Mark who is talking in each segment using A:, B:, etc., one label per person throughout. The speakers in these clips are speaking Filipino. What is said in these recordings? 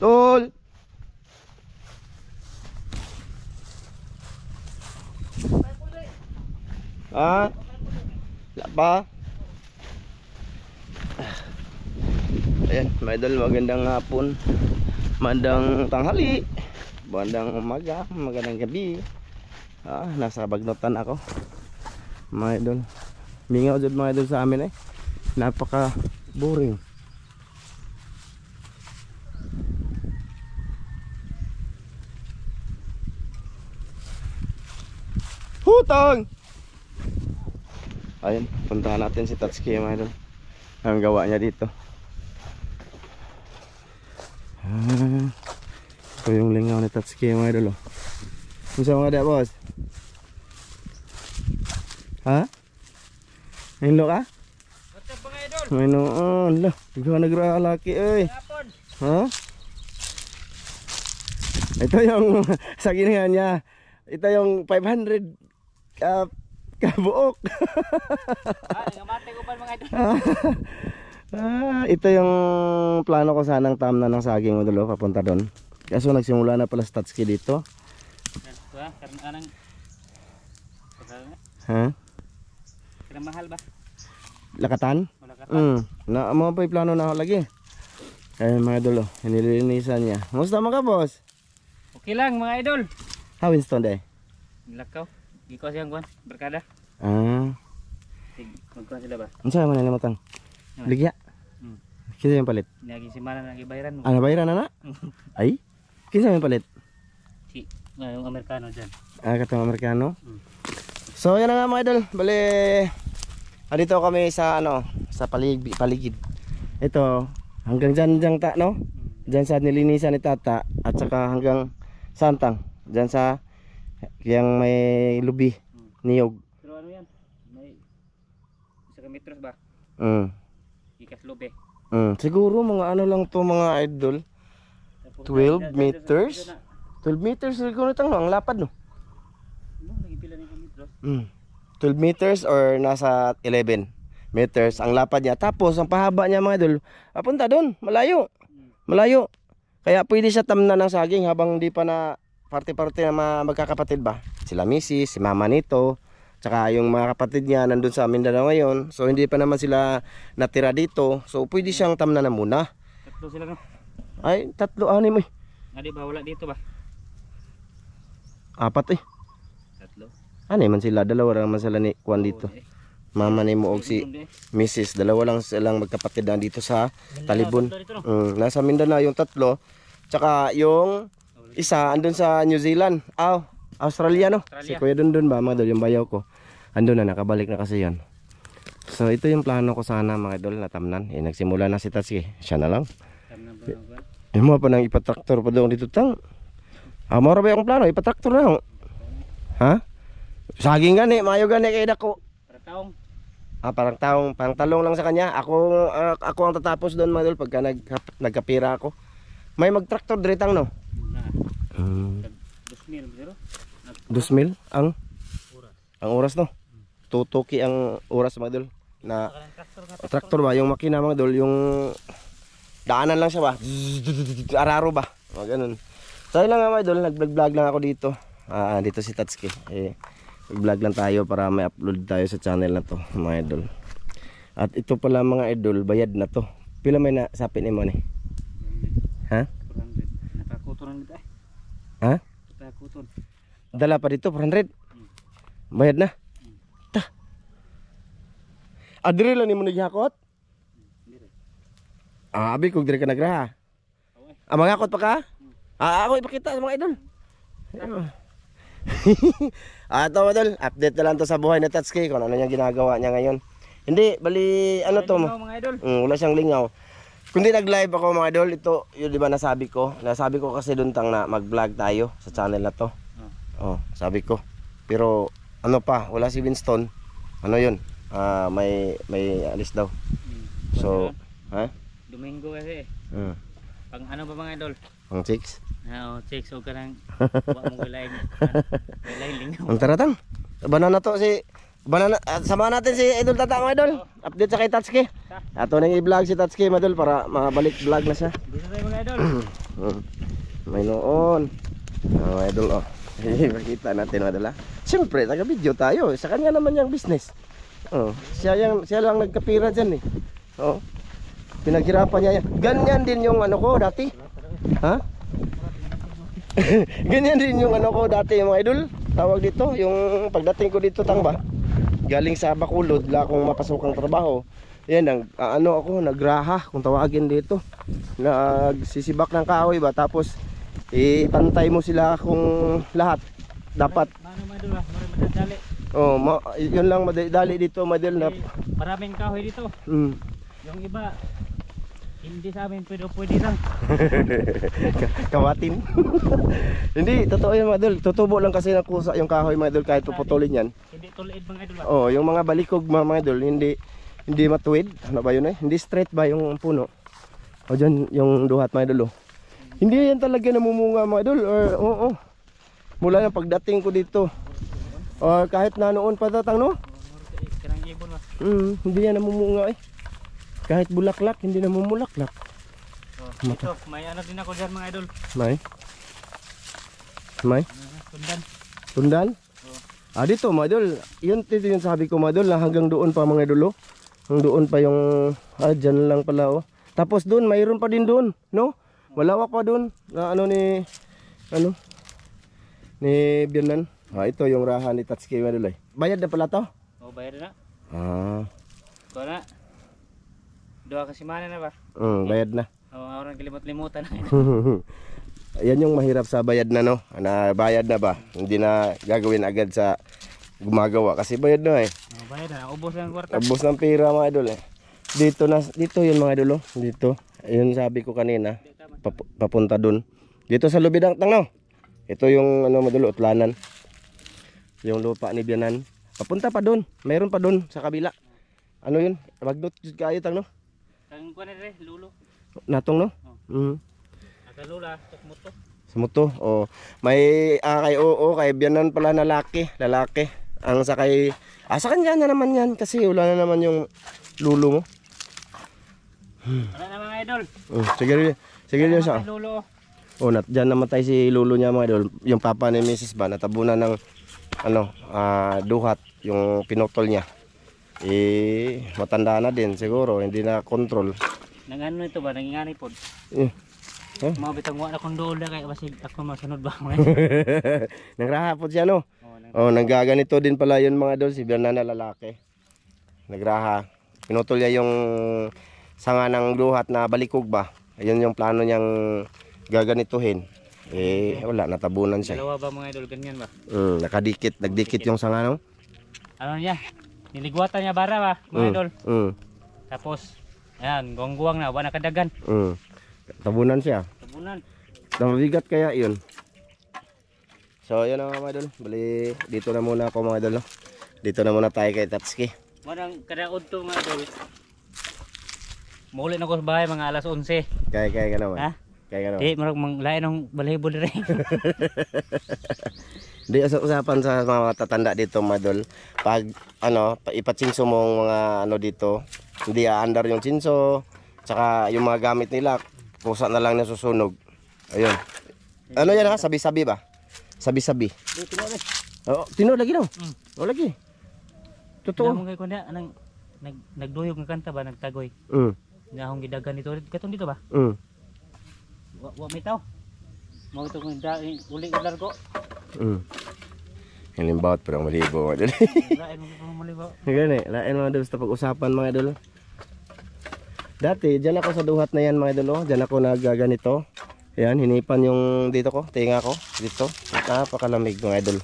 A: Tol. Ah? Wala pa? Ayan, mga idol, magandang hapon. Magandang tanghali. Magandang umaga, magandang gabi. Nasa Bagnotan ako. Mga idol. Mingaw dyan mga idol sa amin napaka boring. Hutang! Ayun, puntahan natin si Tatsuki mga idol. Ang gawa niya dito. Ito yung lingaw ni Tatsuki mga idol. Kumusta mga da boss? Ha? Hinlo ka?
B: What's up mga idol?
A: Mayroon lah, ikaw nagralaki Ha? Ito yung sa ginihan niya. Ito yung 500 kabuok.
B: Nangamate ko pa mga idol.
A: Ito yung plano ko sanang tamna ng saging mo dulo papunta doon. Kaso nagsimula na pala Tatsuki dito.
B: Karena
A: Ha?
B: Kira mahal ba?
A: Lakatan?
B: Lakatan.
A: Na mga pa plano na ako lagi. Ayun mga idol, nililinisan niya. Musta mga boss?
B: Okay lang mga idol.
A: Ha Winston day?
B: Lakaw. Giko siyang kuan, berkada. Magkuhan sila ba?
A: Unsa man nalimutan? Ligya. Kinsa yung palit?
B: Nagi si mana nagi bayaran mo.
A: Bayaran na? Ay? Kinsa yung palit?
B: Si yung Amerikano diyan.
A: Katong Amerikano. So yan na nga mga idol, bali dito kami sa sa paligid. Ito hanggang diyan ta no? Diyan sa nilinisan ni Tata at saka hanggang Santang. Diyan sa yang may lubi niyog.
B: Pero ano yan? May 1 metros ba? Ikas lubi.
A: Siguro mga lang to mga idol. 12 meters. 12 meters siguro tang ang lapad no.
B: Lagi pila ni metros.
A: 12 meters or nasa 11 meters ang lapad niya. Tapos ang pahaba niya mga idol, papunta doon, malayo. Malayo. Kaya pwede siya tamna ng saging habang hindi pa na parte-parte na magkakapatid ba. Sila misis, si mama nito, tsaka yung mga kapatid niya nandun sa Mindanao ngayon. So hindi pa naman sila natira dito. So pwede siyang tamna na muna.
B: Tatlo sila no?
A: Ay, 3, 6
B: Adi ba wala dito ba?
A: 4
B: 3.
A: Ano man sila, 2 lang man sila ni Juan dito. Mama ni mo og si Mrs. 2 lang silang magkapatid na dito sa Talibon. Nasa Mindanao yung 3. Tsaka yung isa andun sa New Zealand. Australia no. Si Kuya Dundun ba mga idol, yung bayaw ko. Andun na, nakabalik na kasi yan. So ito yung plano ko sana mga idol na tamnan. Nagsimula na si Tatsuki. Siya na lang. Mo pa nang ipatraktor pa doon dito tang. Mora ba yung plano? Ipatraktor na ako. Ha? Saging gani, mayo gani kay dako.
B: Para taong.
A: Parang talong lang sa kanya. Ako ang tatapos doon mga idol pagka nagkapira ako. May magtraktor diretang no.
B: 2,000 biro.
A: 2,000 ang oras no. Tutuki ang oras mga idol na traktor ba yung makina mga idol, yung daanan lang siya ba. Araro ba. Ganun. So yun lang mga idol, nag-vlog lang ako dito. Dito si Tatsuki. Vlog lang tayo para may upload tayo sa channel na to mga idol. At ito pala mga idol, bayad na to. Pila may nasapit ni mo ni? Ha?
B: Nakakuton nito
A: Ha?
B: Nakakuton.
A: Dala pa dito 400. Bayad na. Ta. Adre lang nimo naghakot?
B: Dire.
A: Abi kog dire ka nagraha. Mangakot pa ka? Ako ipakita sa mga idol. Ito mga idol, update na lang to sa buhay ni Tatsuki kung ano yung ginagawa niya ngayon. Hindi, bali ano to?
B: Mga idol.
A: Wala siyang lingaw. Kundi nag-live ako mga idol, ito yun di ba nasabi ko kasi doon tang na mag-vlog tayo sa channel na to. Sabi ko. Pero ano pa, wala si Winston. Ano yun? May alis daw. So, ha?
B: Domingo kasi. Pang ano ba mga idol?
A: Pang 6?
B: Chicks o ka nang wa mo gulay. Gulay lingaw.
A: Ang taratang. Banana to si Samahan natin si Idol Tata mga idol. Update sa kay Tatsuki. Ato nang i-vlog si Tatsuki mga idol para mabalik vlog na siya.
B: Dito tayo mga idol.
A: May noon. Mga idol oh. Makita natin mga idol ha. Siyempre taga-video tayo. Sa kanya naman yung business. Oh, siya lang nagkapira dyan eh. Oh. Pinaghirapan niya yan. Ganyan din yung ano ko dati. Ha? Ganyan din yung ano ko dati mga idol. Tawag dito, yung pagdating ko dito tang ba. Galing sa Bacolod, wala akong mapasokang trabaho. Yan, nagraha kung tawagin dito. Nagsisibak ng kahoy ba, tapos ipantay mo sila kung lahat. Dapat.
B: Mano mga idol, madadali.
A: Oh, yun lang madali dito, madal na.
B: Maraming kahoy dito. Yung iba, hindi sa amin pwede lang.
A: Kawatin. Hindi, totoo yan mga idol. Tutubo lang kasi ng kusa yung kahoy mga idol kahit puputulin yan.
B: Hindi tuliid mga idol ba?
A: Oh, yung mga balikog mga idol, hindi matuwid. Ano ba yun eh? Hindi straight ba yung puno? O dyan yung duhat mga idol oh. Hindi yan talaga namumunga mga idol. Oo. Mula na pagdating ko dito. Or kahit na noon pa tatang no?
B: Karang ibon ba?
A: Hindi yan namumunga eh. Kahit bulaklak, hindi namumulaklak.
B: Ito, may ano din ako dyan mga idol.
A: May?
B: Tundan.
A: Tundan? Dito mga idol. Yun yung sabi ko mga idol na hanggang doon pa mga idol oh. Hanggang doon pa yung, dyan lang pala oh. Tapos doon, mayroon pa din doon, no? Malawak pa doon na ni Bianan. Ito yung rahan ni Tatsuki mga idol eh. Bayad na pala to?
B: Oh, bayad na.
A: Ito
B: na. Dua kasi mana na ba?
A: Bayad na.
B: Orang kalimot-limutan na.
A: Yan yung mahirap sa bayad na no. Na bayad na ba? Hindi na gagawin agad sa gumagawa kasi bayad na eh.
B: Bayad na, ubos ng kwarta.
A: Ubos ng pera mga idol eh. Dito yun mga idol oh. Dito. Ayun sabi ko kanina. Papunta dun. Dito sa Lubidang Tang no. Ito yung mga idol, utlanan. Yung lupa ni Bianan. Papunta pa dun. Mayroon pa dun sa kabila. Ano yun? Magdot kayo tang no?
B: Tang kuan re, lulo.
A: Natong no?
B: Nakalula sa moto.
A: Sa moto. Oh. May kay Bianan pala na lalaki. Ang sakay sa kanya na naman yan kasi wala na naman yung lulo mo.
B: Wala na mga idol.
A: Sige yun siya.
B: Lulo.
A: Diyan namatay si lulo niya mga idol. Yung papa ni Mrs. ba natabunan ng duhat yung pinutol niya. Matanda na din siguro, hindi na control.
B: Nang ano ito ba, nangingani pod. Mga bitang wala akong doon na kaya kasi ako masunod ba.
A: Nagraha po siya no? Nanggaganito din pala yun mga idol, si Bianan na lalaki. Nagraha. Pinutol niya yung sanga ng duhat na balikog ba. Ayun yung plano niyang gaganituhin. Wala, natabunan siya.
B: Dalawa ba mga idol, ganyan ba?
A: Nagdikit yung sanga no?
B: Ano niya? Niligwatan niya bara ba, mga idol? Tapos, ayan, guwang-guwang na, wala kadagan.
A: Tabunan siya. Mabigat kaya yun. So, yun mga idol. Bali, dito na muna ako mga idol. No? Dito na muna tayo kay Tatsuki.
B: Marang kadaod to mga idol. Muli na ko sa bahay mga alas 11.
A: Kaya ka naman.
B: Ha?
A: Kaya ka naman.
B: Di, marang lain ng balahibo na rin.
A: Di usapan sa mga tatanda dito mga idol. Pag ipatsinso mo mga dito, hindi aandar yung tsinso, tsaka yung mga gamit nila, kusa na lang na susunog. Ayun. Ano yan ha? Sabi-sabi ba? Sabi-sabi. Tino lagi daw. Lagi. Totoo.
B: Namong kay kunya anang nagduyog ng kanta ba nagtagoy. Nga akong gidagan dito. Katong dito ba? Wa may tao. Mo ito kung uli largo.
A: Halimbawat pero malibo mga idol.
B: Lain mo malibo.
A: Gani, lain mga idol sa pag-usapan mga idol. Dati, dyan ako sa duhat na yan mga idol. Dyan ako nagaganito. Ayan, hinipan yung dito ko, tinga ko. Dito, napakalamig mga idol.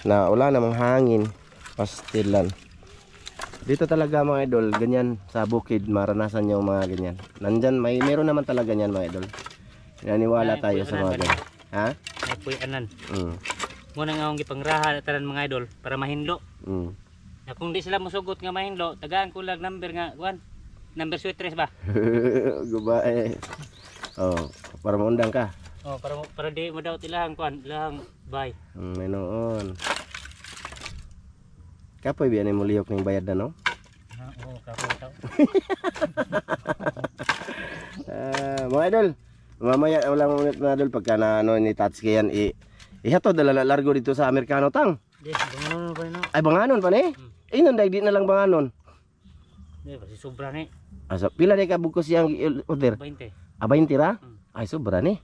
A: Na wala namang hangin. Pastilan. Dito talaga mga idol, ganyan sa bukid, maranasan nyo mga ganyan. Nandyan, meron naman talaga ganyan mga idol. Naniwala tayo sa mga ganyan. Ha?
B: Ay puyanan. Muna nga akong gipangraha tanan mga idol para mahindlo. Na kung di sila mosugot nga mahindlo, tagaan ko lang number nga kuan. Number sweatres ba?
A: Gubae. Para maundang ka.
B: Para di mo daw tilahang kuan, ilahang bay.
A: May noon. Kapoy biyan mo lihok ning bayad na no.
B: Oo, kapoy tao.
A: Mga idol, mamaya ulang ulit mga idol pagka na ano ni Tatsuki yan ihatod dala largo dito sa Amerikano tang.
B: Di, banganon pa rin no.
A: Ay banganon pa ni. Inon dai di na lang banganon.
B: Di, basi sobra ni.
A: Asa pila day ka bugkos yang order?
B: 20.
A: 20 ra? Ay sobra ni.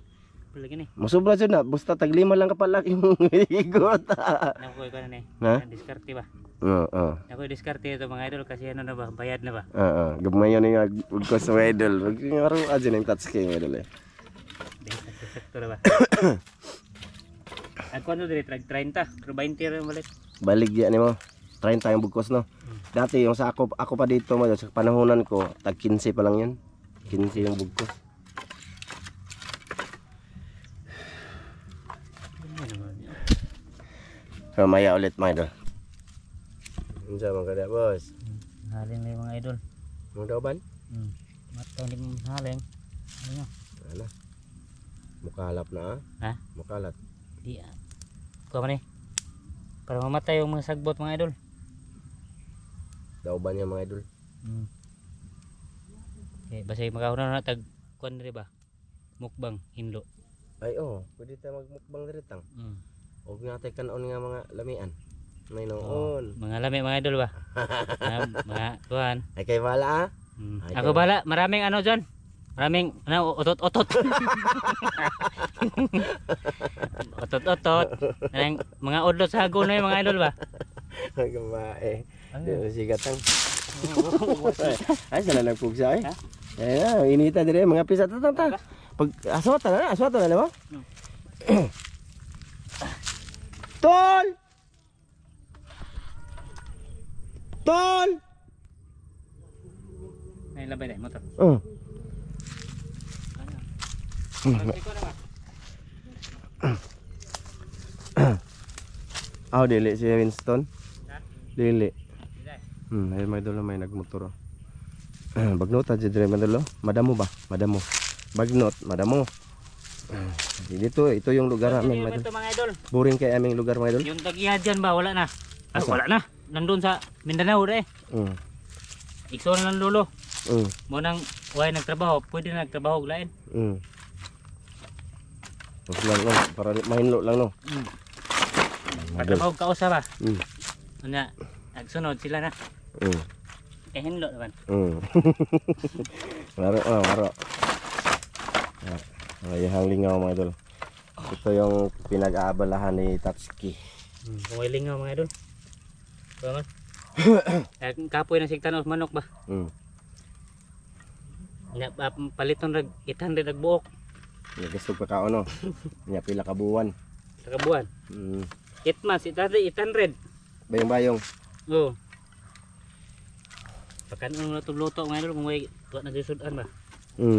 B: Pila gini.
A: Mosobra jud na basta tag 5 lang ka pala imong igot.
B: Nakoy ka na ni.
A: Ha?
B: Diskarte ba?
A: Oo.
B: Nakoy diskarte ito mga idol kasi ano na ba, bayad na ba?
A: Oo, gamay yun yung bugkos sa mga idol. Ngaro aja ning Tatsuki mga idol eh.
B: Di, sakto na ba? Ako ano dili, 30, pero 20 rin malit.
A: Baligya ni mo. 30 yung bugkos no. Dati yung sa ako pa dito mo sa panahonan ko, tag 15 pa lang yan. 15 yung bugkos. Maya ulit mga idol. Unsa man kada boss?
B: Haling na yung mga idol.
A: Mga dauban?
B: Mata hindi mo haling. Ano nyo?
A: Ala. Mukalap na ah.
B: Ha?
A: Mukalat.
B: Di ah. Kuha man eh. Para mamatay yung mga sagbot mga idol.
A: Dauban yung mga idol.
B: Okay, basta magkahuna na tag kuan rin ba? Mukbang, hinlo.
A: Ay oh, pwede tayo magmukbang diri tang. Og natay kanon nga mga lamian. May noon.
B: Mga lami mga idol ba? Mga kuhan.
A: Ay kay bala ah. Ay,
B: Ako bala, maraming ano dyan. Maraming ano, otot-otot. Otot-otot. Mga odlot sa hago na yung mga idol ba?
A: Magbae. Di sigat tang. Ay sala nagpugsa ay. Ay inita dire mga pisa ta. Pag aswata na mo. Tol! Tol!
B: Ay labay na motor.
A: Dili si Winston. Dili. Ay may dulo may nagmotor. Bagnot aja dire madalo. Madamo ba? Madamo. Bagnot, madamo. Dito ito yung lugar namin
B: Ito mga idol.
A: Boring kay aming lugar mga idol.
B: Yung tag-iya dyan ba wala na? Wala na. Nandun sa Mindanao re. Ikso na lang lolo. Mo nang way nagtrabaho, pwede na nagtrabaho og lain.
A: Lang no, para mahinlo lang no.
B: Magtrabaho ka usa ba? Unya, nagsunod sila na. Eh hinlo naman.
A: Maro. Ayahang lingaw mga idol. Ito yung pinag-aabalahan ni Tatsuki.
B: Kung may lingaw mga idol. Tama. Kapoy na sigtan os manok ba? Nya paliton rag 800 rag buok.
A: Nagastog pa kao no. Nya pila ka buwan.
B: Sa kabuan. 8 months 800.
A: Bayong-bayong.
B: Oo. Pagkanon na luto mga idol kung may tuwa na disudan ba?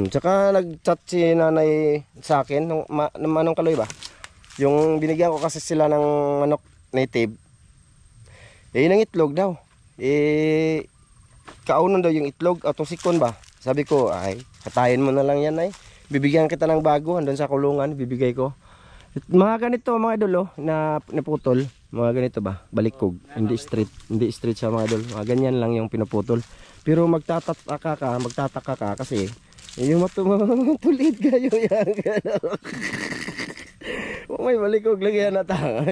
A: Tsaka nag-chat si nanay sa akin nung manong kaloy ba? Yung binigyan ko kasi sila ng manok native. Nang itlog daw. Kaunon daw yung itlog at sikon ba? Sabi ko, ay, katayin mo na lang yan ay. Bibigyan kita ng bago andun sa kulungan, bibigay ko. Mga ganito mga idol na naputol, mga ganito ba? Balikog, hindi straight sa mga idol. Mga ganyan lang yung pinuputol. Pero magtataka ka kasi yung matulid kayo yan. May balikog lagi yan na tanga.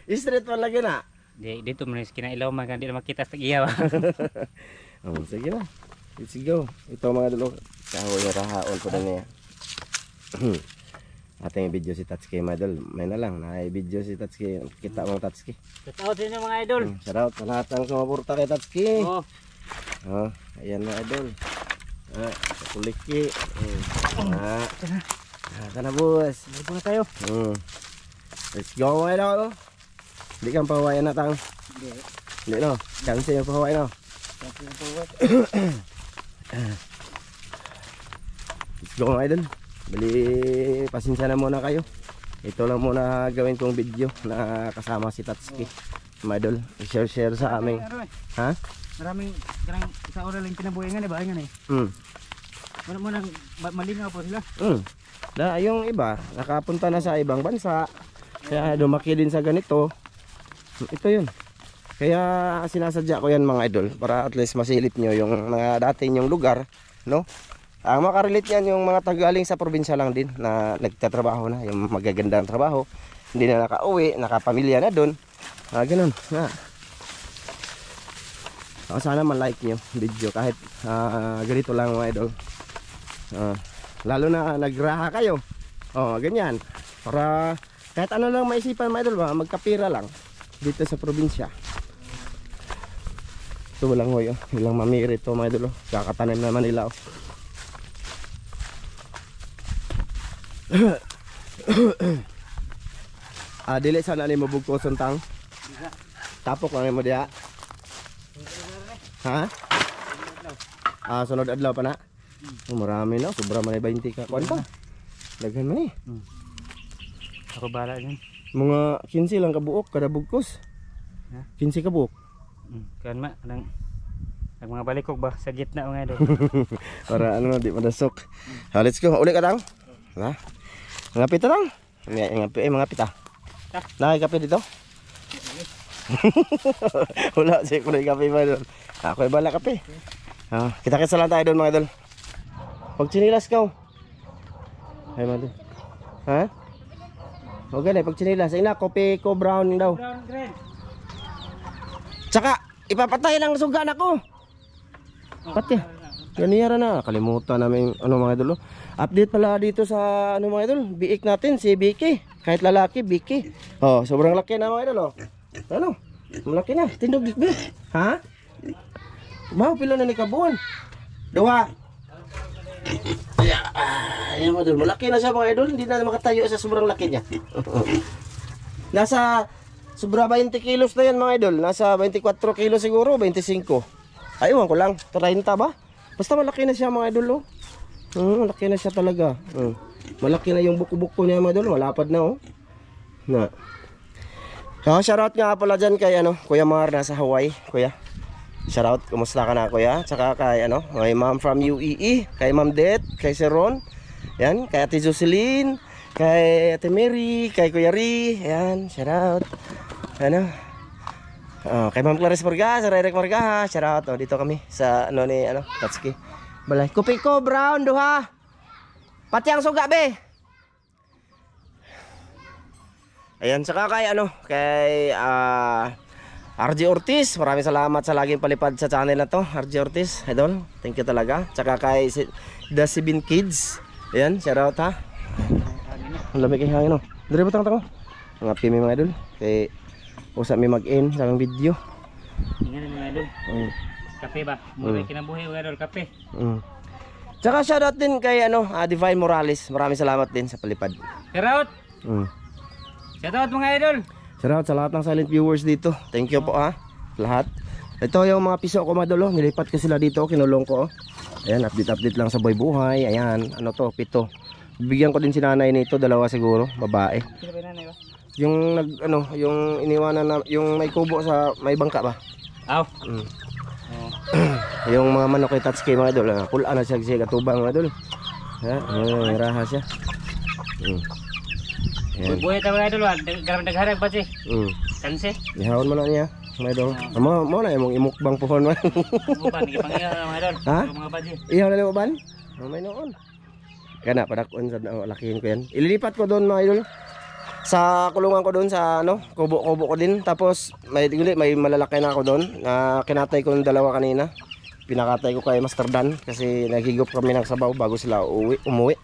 A: Straight pa lagi na.
B: Dito mo rin kinailaw man hindi na makita sa iyaw.
A: Sige na. Let's go. Ito mga idol, kahoy na rahaon ko na niya. Ating video si Tatsuki mga idol. May na lang na video si Tatsuki. Kita mo Tatsuki.
B: Shoutout din yung mga idol.
A: Shoutout sa lahat ng sumuporta kay Tatsuki. Ayan mga idol. Kuliki. Tana boss.
B: Libo na tayo.
A: Let's go mga idol. Hindi kang pahawayan na tang. Hindi no. Chance yung pahawayan no. Let's go mga idol. Bali pasensya na muna kayo. Ito lang muna gawin kong video na kasama si Tatsuki. Mga idol, i-share sa aming. Ha?
B: Maraming sa oras lang kinabuhayan ba yan eh. Wala mo nang malingaw po sila.
A: Yung iba nakapunta na sa ibang bansa. Kaya dumaki din sa ganito. Ito yun. Kaya sinasadya ko yan mga idol para at least masilip nyo yung mga dati nyong lugar, no? Ang makarelate yan yung mga tagaling sa probinsya lang din na nagtatrabaho na, yung magagandang trabaho, hindi na nakauwi, nakapamilya na doon. Ganun. Sana man-like nyo video kahit ganito lang mga idol. Lalo na nagraha kayo. Ganyan. Para kahit ano lang maisipan mga idol, magkapira lang dito sa probinsya. Ito walang hoy, walang mamiri ito mga idol. Kakatanim naman nila. Dili sana ni mabugkos untang. Tapok lang mo dia. Ha? Sunod adlaw pa na. Marami na, sobra man 20 ka. Kuan pa. Daghan man eh.
B: Ako bala din.
A: Mga 15 lang kabuok kada bugkos. 15 kabuok.
B: Kan ma nang mga balikog ba sa gitna mga idol.
A: Para ano di madasok. Let's go. Uli ka tang. Ha? Ngapit ta tang. Mga pita. Nakikape dito? Wala siya kulay kape ba doon. Ako ay bala kape. Kita-kita lang tayo doon mga idol. Pag chinilas ka. Ay mga idol. Ha? O ganay, pag chinilas. Ay na, kopi ko brown daw.
B: Brown green.
A: Tsaka, ipapatay lang suga na ko. Pati. Ganiyara na. Kalimutan namin ano mga idol. Update pala dito sa ano mga idol. Biik natin si Vicky. Kahit lalaki, Vicky. Sobrang laki na mga idol. Ano? Malaki na. Tindog dikbi. Ha? Mau pila na ni kabuan. Dua. Ayan mga idol. Malaki na siya mga idol. Hindi na makatayo sa sobrang laki niya. Nasa sobra 20 kilos na yan mga idol. Nasa 24 kilos siguro. 25. Aywan ko lang. 30 ba? Basta malaki na siya mga idol. Malaki na siya talaga. Malaki na yung buko-buko niya mga idol. Malapad na na. Shoutout nga pala dyan kay Kuya Mar nasa Hawaii. Kuya, shoutout, kumusta ka na kuya? Tsaka kay kay ma'am from UEE, kay ma'am Det, kay Sir Ron, yan, kay ate Jocelyn, kay ate Mary, kay Kuya Ri, yan, shoutout. Kay ma'am Clarice Marga, Sir Eric Marga, shoutout. Dito kami sa ni Tatsuki balay. Kopi ko brown duha. Pati ang suga be. Ayan, saka kay kay RJ Ortiz, maraming salamat sa laging palipad sa channel na to, RJ Ortiz, idol, thank you talaga. Saka kay The Sibin Kids, ayan, shout out ha. Ang lamig kay hangin Dire butang tango. Mga pimi mga idol, kay usa mi mag-in sa aming video.
B: Ingnan mga idol. Kape ba? Mura kinabuhi mga idol, kape.
A: Saka shout out din kay Divine Morales, maraming salamat din sa palipad.
B: Shout out. Shout out mga idol.
A: Shout sa lahat ng silent viewers dito. Thank you po lahat. Ito yung mga piso ko mga idol. Nilipat ko sila dito, kinulong ko. Ayan, update lang sa buhay. Ayan, 7. Bibigyan ko din si nanay nito, 2 siguro, babae.
B: Sino ba nanay ba?
A: Yung yung iniwanan na, yung may kubo sa may bangka ba? Yung mga manok kay Tatsuki mga idol. Kulaan na siya katubang mga idol. May raha siya.
B: Buhay tayo mga idol, garam nagharag ba siya? Kanse?
A: Ihawon mo na niya, mga idol. Mo na yung imukbang pohon man.
B: Bukan, ipangiyaw mga idol. Mga badye.
A: Ihaw na mo ban? May noon. Kana, padakon sa lakihin ko yan. Ililipat ko doon mga idol. Sa kulungan ko doon sa kubo-kubo ko din. Tapos may malalaki na ako doon. Kinatay ko ng 2 kanina. Pinakatay ko kay Master Dan kasi naghigop kami ng sabaw bago sila umuwi.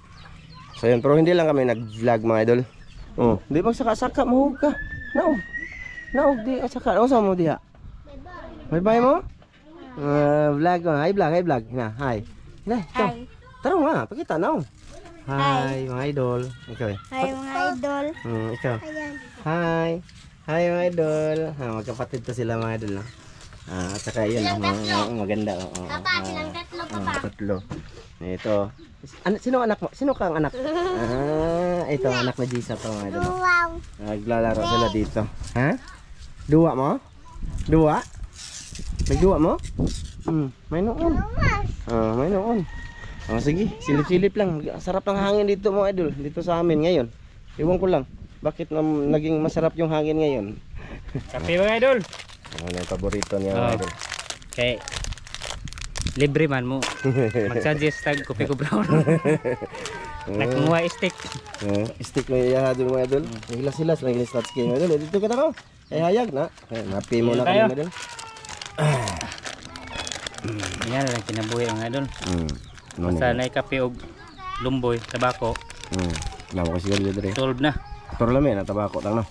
A: So yun, pero hindi lang kami nag-vlog mga idol. Di magsaka-saka, mahug ka. Naog di saka. Ano sa mo diha? Bye-bye mo? Vlog mo. Hi vlog. Na, hi. Hi. Tara nga, pakita na. Hi mga idol. Ikaw
C: Hi mga idol.
A: Ikaw.
C: Ayan.
A: Hi. Hi mga idol. Magkapatid to sila mga idol. At saka yun, maganda.
C: Papa, silang 3 papa.
A: 3. Ito. Sino anak mo? Sino kang anak? Ito anak na Jisa to mga idol.
C: Wow.
A: Naglalaro sila dito. Ha? Duwa mo? Duwa? Nagduwa mo? May noon. May noon. Sige, silip-silip lang. Sarap ng hangin dito mga idol. Dito sa amin ngayon. Iwan ko lang. Bakit naging masarap yung hangin ngayon?
B: Kape mga idol.
A: Ano na yung paborito niya mga
B: Oh.
A: idol.
B: Kay libre man mo. Mag-suggest tag kopi ko brown. Nakunguha stick.
A: Stick mo iya doon mga idol. Hilas-hilas lang yung Tatsuki mga idol. Dito ka na ko. Ay hayag na. Napi mo na kami mga idol.
B: Yan lang kinabuhi ang idol.
A: Ano
B: Basta na kape og lumboy, tabako,
A: Namo ko sigarilyo dre.
B: solve na.
A: Pero lami na tabako tang no.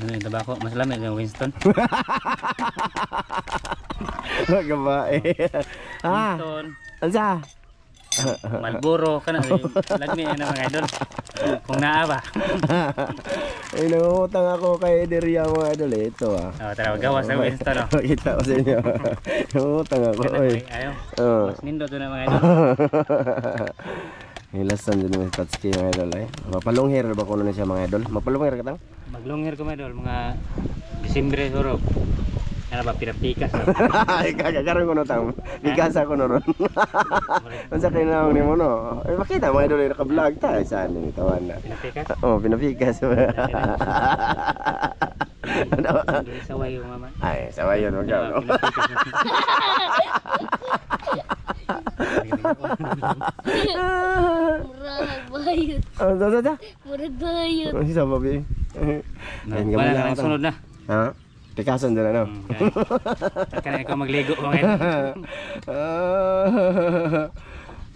B: Ano yung tabako? Mas lamig yung Winston.
A: Gabae.
B: Winston,
A: Ansa?
B: Marlboro, kana lagmi na mga idol. Kung naa ba.
A: Ay nangungutang ako kay Deria mga idol eh. Ito
B: Tara magawas sa Winston.
A: Kita ko sa inyo. Nangungutang ako. Oy.
B: Ayaw.
A: Oh.
B: Mas nindo to na mga idol.
A: Hilasan din yung Tatsuki mga idol ay. Mapalong hair ba kuno na siya mga idol? Mapalong hair ka tang?
B: Maglongher ko mga idol, mga Disyembre suro. Ano ba pinapikas na.
A: Ay kagakaroon ko no tang. Bigasa ko no ron. Unsa kay naong ni mo no? Ay makita mga idol ay naka-vlog ta saan ni tawan na.
B: Pinapikas.
A: Oh, pinapikas. Ano?
B: Saway yung mama.
A: Ay, sawayon mo ka. No?
C: Murag bayot.
A: Ano?
C: Murag bayot.
A: Ano siya babi? Ayun ka
B: Wala
A: muna
B: na
A: ako.
B: sunod na.
A: Ha? Pikason din ano?
B: Kaya ikaw magligo mga idol.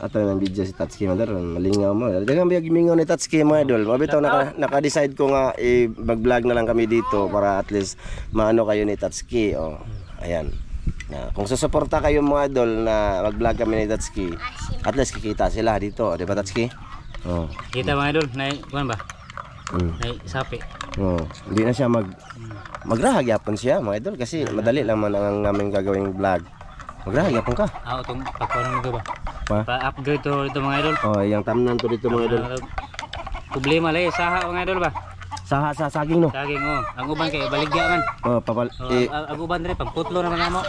A: Ato ng video si Tatsuki Madar, malingaw mo. Dagang biyag mingaw ni Tatsuki mga idol. Mabitaw naka-decide ko nga mag-vlog na lang kami dito para at least maano kayo ni Tatsuki. Oh, ayan. Kung susuporta kayo mga idol na mag-vlog kami ni Tatsuki, at least kikita sila dito, di ba Tatsuki? Oh.
B: Kita mga idol, kuan ba? Nay sapi.
A: Oh, hindi na siya magrahag yapon siya mga idol kasi madali lang man ang aming gagawing vlog. Magrahag yapon ka.
B: Itong pagkaroon nito ba?
A: Pa?
B: Pa-upgrade to ito mga idol.
A: Oh, yung tamnan to dito mga idol.
B: Problema lang saha mga idol ba?
A: Sa saging no.
B: Saging ang uban kay baligya man.
A: Oh,
B: Ang uban rin pangputlo naman namo.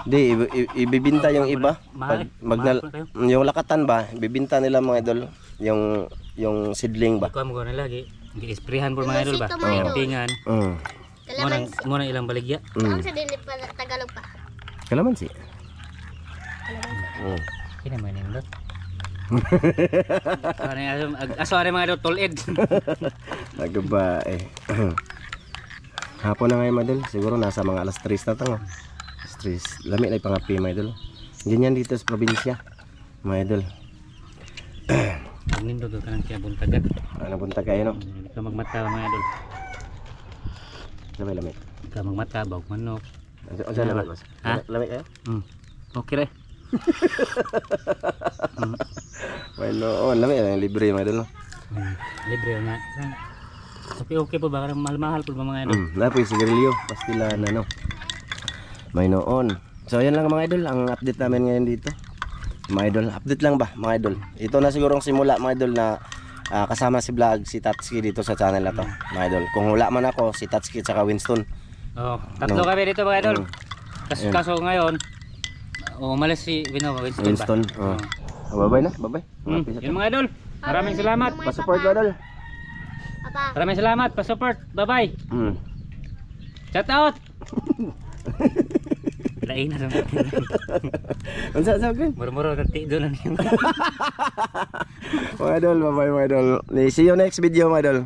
A: Di ibibinta yung iba.
B: Mahal.
A: Yung lakatan ba, ibibinta nila mga idol yung seedling ba.
B: Ikaw mo ko na lagi. Gi-sprayhan po mga idol ba? Pingan. Mo na ilang baligya.
C: Ang sa dili pa Tagalog pa.
A: Kalamansi.
B: Kina man nindot. Aso are mga idol tolid.
A: Nagba Hapon na ngayon madol, siguro nasa mga alas 3 na tango. Alas 3. Lami na ipangapi mga idol. Ganyan dito sa probinsya. Mga idol.
B: Nindot ka nang kaya buntagan.
A: Ano punta kayo no?
B: Ikaw magmata mga idol.
A: Sabay lami.
B: Ikaw magmata bawg manok.
A: Ano lami mas?
B: Ha?
A: Lami kayo?
B: Okay re.
A: Bueno, lami lang libre mga idol no.
B: Libre nga. Okay po ba? Mahal-mahal po ba mga idol?
A: Napoy sigarilyo, pastila na no. May noon. So yan lang mga idol, ang update namin ngayon dito. Mga idol, update lang ba mga idol? Ito na sigurong simula mga idol na kasama si vlog si Tatsuki dito sa channel na to mga idol. Kung wala man ako, si Tatsuki at saka Winston.
B: Tatlo kami dito mga idol. Kaso ngayon, umalis si Winston ba?
A: Bye-bye na, bye-bye.
B: Yun mga idol, maraming salamat.
A: Pa-support mga idol.
C: Papa.
B: Maraming salamat, pa-support. Bye-bye. Shout out. Lain na naman.
A: Unsa sa akin?
B: Murmuro nanti doon na niyo.
A: Mga idol, bye-bye mga idol. See you next video mga idol.